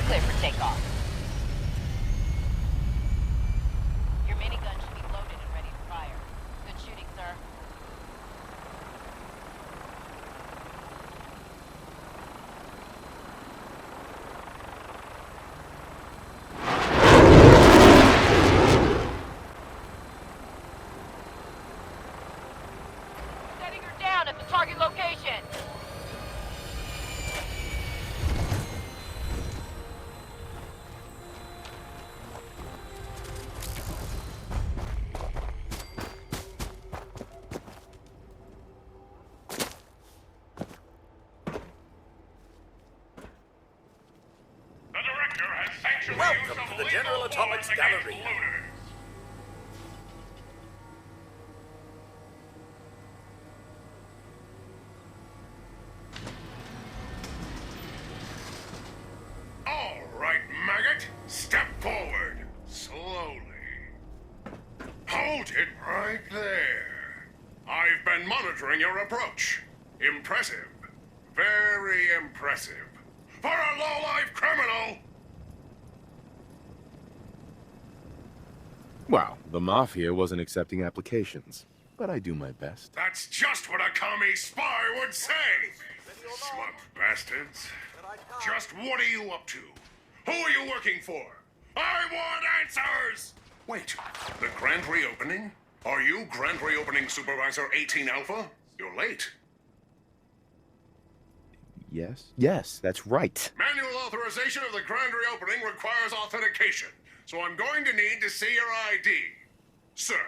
Clear for takeoff. Your minigun should be loaded and ready to fire. Good shooting, sir. Setting her down at the target location. Welcome to the General Atomics Gallery. All right, maggot. Step forward. Slowly. Hold it right there. I've been monitoring your approach. Impressive. Very impressive. For a low-life criminal! Well, the Mafia wasn't accepting applications, but I do my best. That's just what a commie spy would say! Smug bastards. Just what are you up to? Who are you working for? I want answers! Wait, the grand reopening? Are you Grand Reopening Supervisor 18 Alpha? You're late. Yes? Yes, that's right. Manual authorization of the grand reopening requires authentication, so I'm going to need to see your ID. Sir.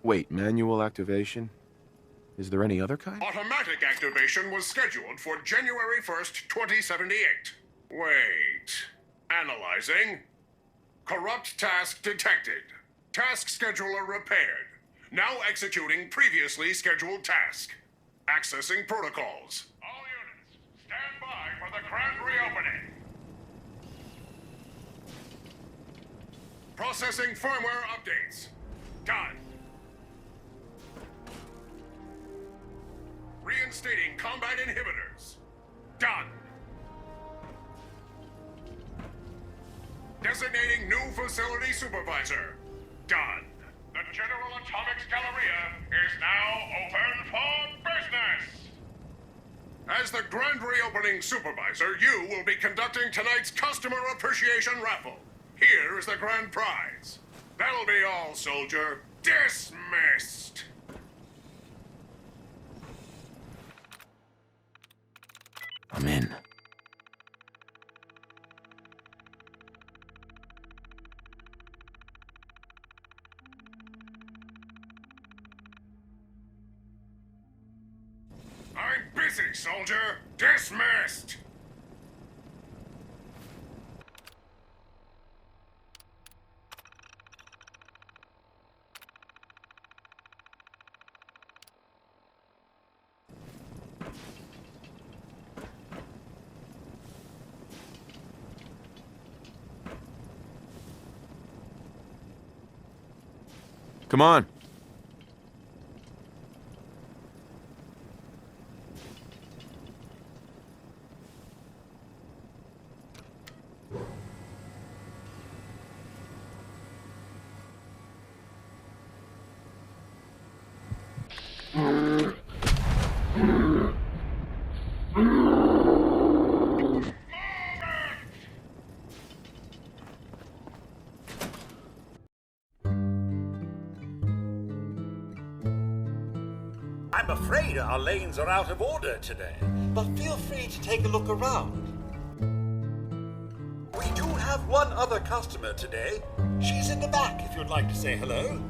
Wait, manual activation? Is there any other kind? Automatic activation was scheduled for January 1st, 2078. Wait. Analyzing. Corrupt task detected. Task scheduler repaired. Now executing previously scheduled task. Accessing protocols. All units, stand by for the grand reopening. Processing firmware updates. Done. Reinstating combat inhibitors. Done. Designating new facility supervisor. Done. The General Atomics Galleria is now open for business! As the grand reopening supervisor, you will be conducting tonight's customer appreciation raffle. Here is the grand prize. That'll be all, soldier. Dismissed! I'm in. I'm busy, soldier. Dismissed! Come on. I'm afraid our lanes are out of order today, but feel free to take a look around. We do have one other customer today. She's in the back if you'd like to say hello.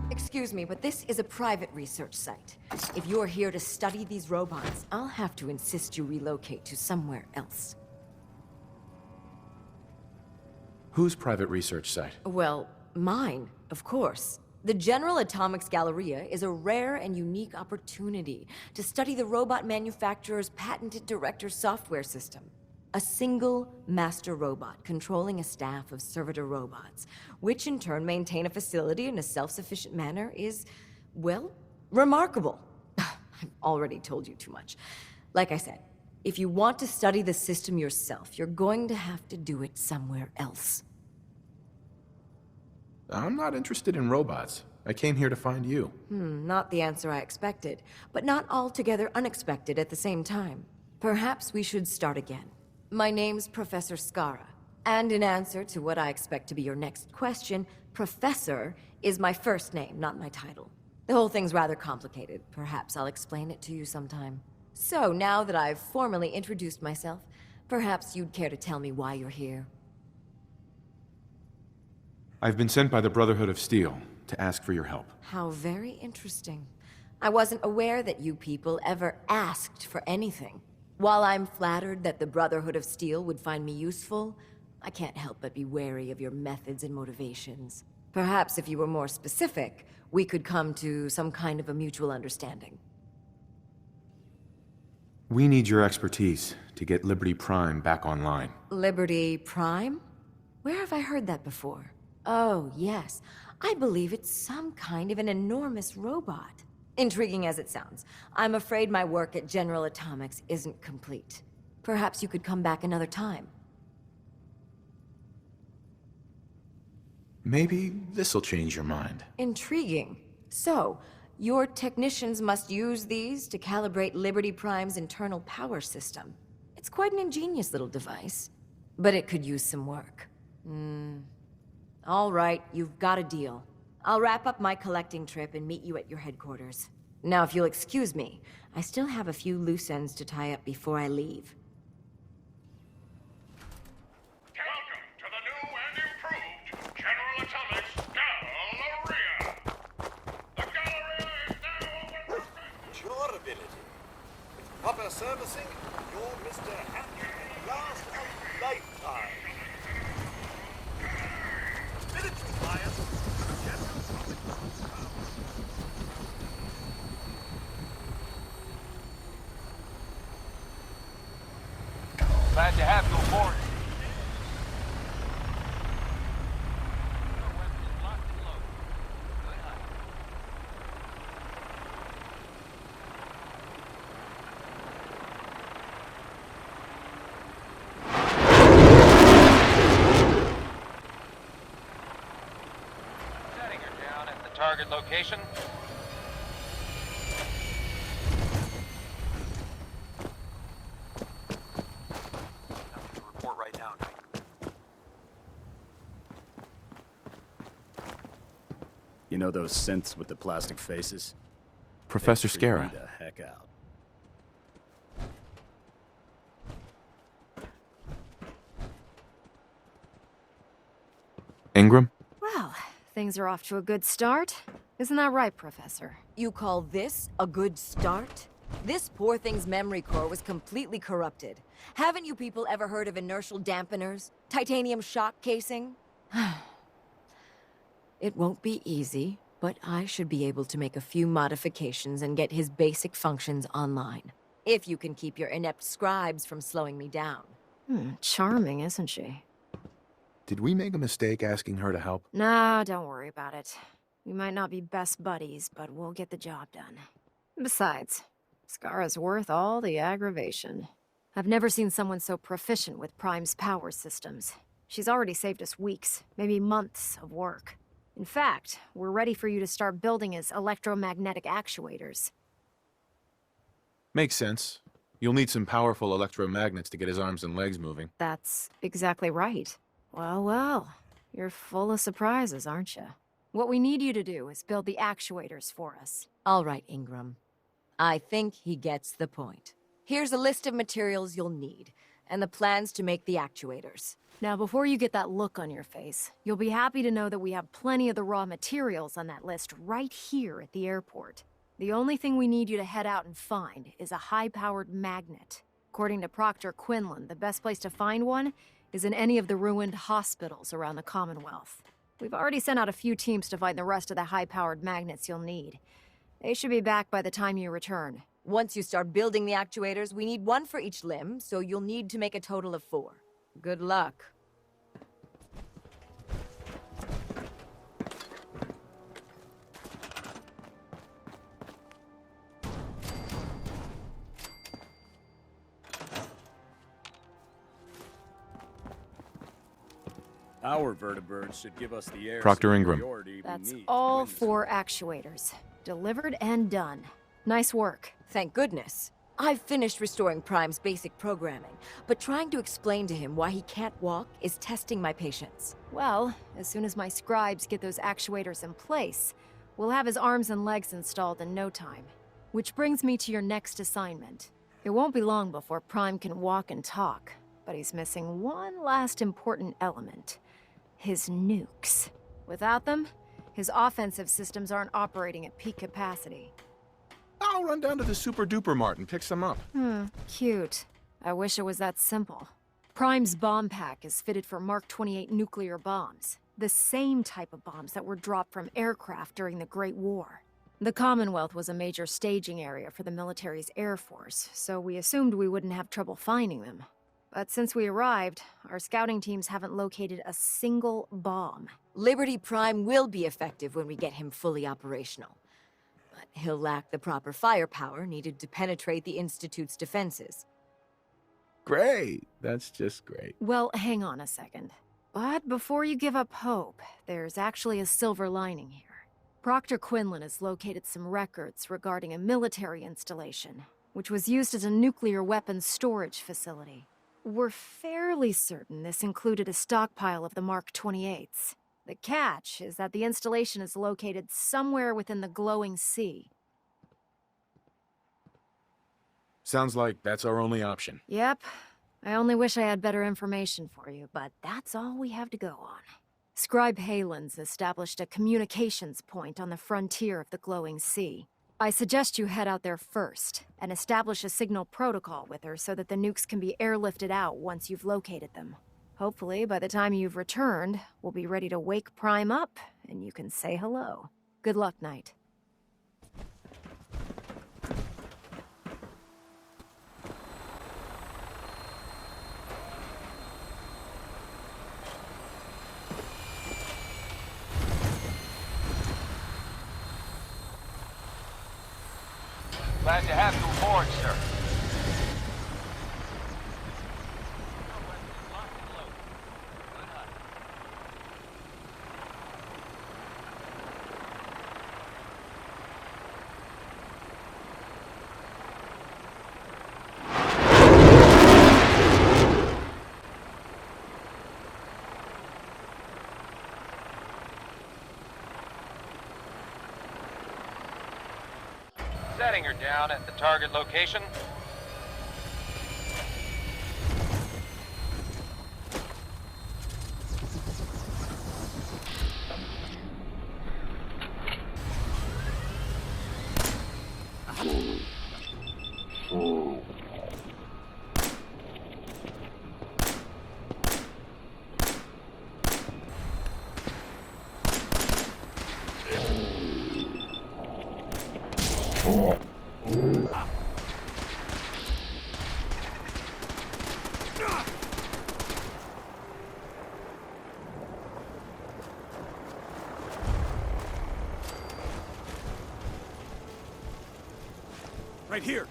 Excuse me, but this is a private research site. If you're here to study these robots, I'll have to insist you relocate to somewhere else. Whose private research site? Well, mine, of course. The General Atomics Galleria is a rare and unique opportunity to study the robot manufacturer's patented director software system. A single master robot controlling a staff of servitor robots, which in turn maintain a facility in a self-sufficient manner is, well, remarkable. I've already told you too much. Like I said, if you want to study the system yourself, you're going to have to do it somewhere else. I'm not interested in robots. I came here to find you. Not the answer I expected, but not altogether unexpected at the same time. Perhaps we should start again. My name's Professor Skara, and in answer to what I expect to be your next question, Professor is my first name, not my title. The whole thing's rather complicated. Perhaps I'll explain it to you sometime. So, now that I've formally introduced myself, perhaps you'd care to tell me why you're here. I've been sent by the Brotherhood of Steel to ask for your help. How very interesting. I wasn't aware that you people ever asked for anything. While I'm flattered that the Brotherhood of Steel would find me useful, I can't help but be wary of your methods and motivations. Perhaps if you were more specific, we could come to some kind of a mutual understanding. We need your expertise to get Liberty Prime back online. Liberty Prime? Where have I heard that before? Oh, yes. I believe it's some kind of an enormous robot. Intriguing as it sounds, I'm afraid my work at General Atomics isn't complete. Perhaps you could come back another time. Maybe this'll change your mind. Intriguing. So, your technicians must use these to calibrate Liberty Prime's internal power system. It's quite an ingenious little device, but it could use some work. All right, you've got a deal. I'll wrap up my collecting trip and meet you at your headquarters. Now, if you'll excuse me, I still have a few loose ends to tie up before I leave. Welcome to the new and improved General Atomics Galleria. The Galleria is now open for Durability. With proper servicing, you're Mr. Happy last of lifetime. Military client. General Atomics. Glad to have you aboard. Setting her down at the target location. Report right now, Knight. You know those synths with the plastic faces? Professor They freak me Skara. the heck out. Ingram? Well, things are off to a good start. Isn't that right, Professor? You call this a good start? This poor thing's memory core was completely corrupted. Haven't you people ever heard of inertial dampeners? Titanium shock casing? It won't be easy, but I should be able to make a few modifications and get his basic functions online. If you can keep your inept scribes from slowing me down. Charming, isn't she? Did we make a mistake asking her to help? Nah, don't worry about it. We might not be best buddies, but we'll get the job done. Besides, Skara's worth all the aggravation. I've never seen someone so proficient with Prime's power systems. She's already saved us weeks, maybe months of work. In fact, we're ready for you to start building his electromagnetic actuators. Makes sense. You'll need some powerful electromagnets to get his arms and legs moving. That's exactly right. Well, well, you're full of surprises, aren't you? What we need you to do is build the actuators for us. All right, Ingram. I think he gets the point. Here's a list of materials you'll need, and the plans to make the actuators. Now, before you get that look on your face, you'll be happy to know that we have plenty of the raw materials on that list right here at the airport. The only thing we need you to head out and find is a high-powered magnet. According to Proctor Quinlan, the best place to find one is in any of the ruined hospitals around the Commonwealth. We've already sent out a few teams to find the rest of the high-powered magnets you'll need. They should be back by the time you return. Once you start building the actuators, we need one for each limb, so you'll need to make a total of 4. Good luck. Our vertibirds should give us the air Proctor Ingram. superiority we That's need to all win this 4 war. actuators. Delivered and done. Nice work. Thank goodness. I've finished restoring Prime's basic programming, but trying to explain to him why he can't walk is testing my patience. Well, as soon as my scribes get those actuators in place, we'll have his arms and legs installed in no time. Which brings me to your next assignment. It won't be long before Prime can walk and talk, but he's missing one last important element. His nukes. Without them, his offensive systems aren't operating at peak capacity. I'll run down to the Super Duper Mart and pick some up. Cute. I wish it was that simple. Prime's bomb pack is fitted for Mark 28 nuclear bombs. The same type of bombs that were dropped from aircraft during the Great War. The Commonwealth was a major staging area for the military's air force, so we assumed we wouldn't have trouble finding them. But since we arrived, our scouting teams haven't located a single bomb. Liberty Prime will be effective when we get him fully operational. But he'll lack the proper firepower needed to penetrate the Institute's defenses. Great. That's just great. Well, hang on a second. But before you give up hope, there's actually a silver lining here. Proctor Quinlan has located some records regarding a military installation, which was used as a nuclear weapons storage facility. We're fairly certain this included a stockpile of the Mark 28s. The catch is that the installation is located somewhere within the glowing sea. Sounds like that's our only option. Yep. I only wish I had better information for you, but that's all we have to go on. Scribe Halen's established a communications point on the frontier of the glowing sea. I suggest you head out there first, and establish a signal protocol with her so that the nukes can be airlifted out once you've located them. Hopefully, by the time you've returned, we'll be ready to wake Prime up, and you can say hello. Good luck, Knight. Glad to have you aboard, sir. Setting her down at the target location. Right here.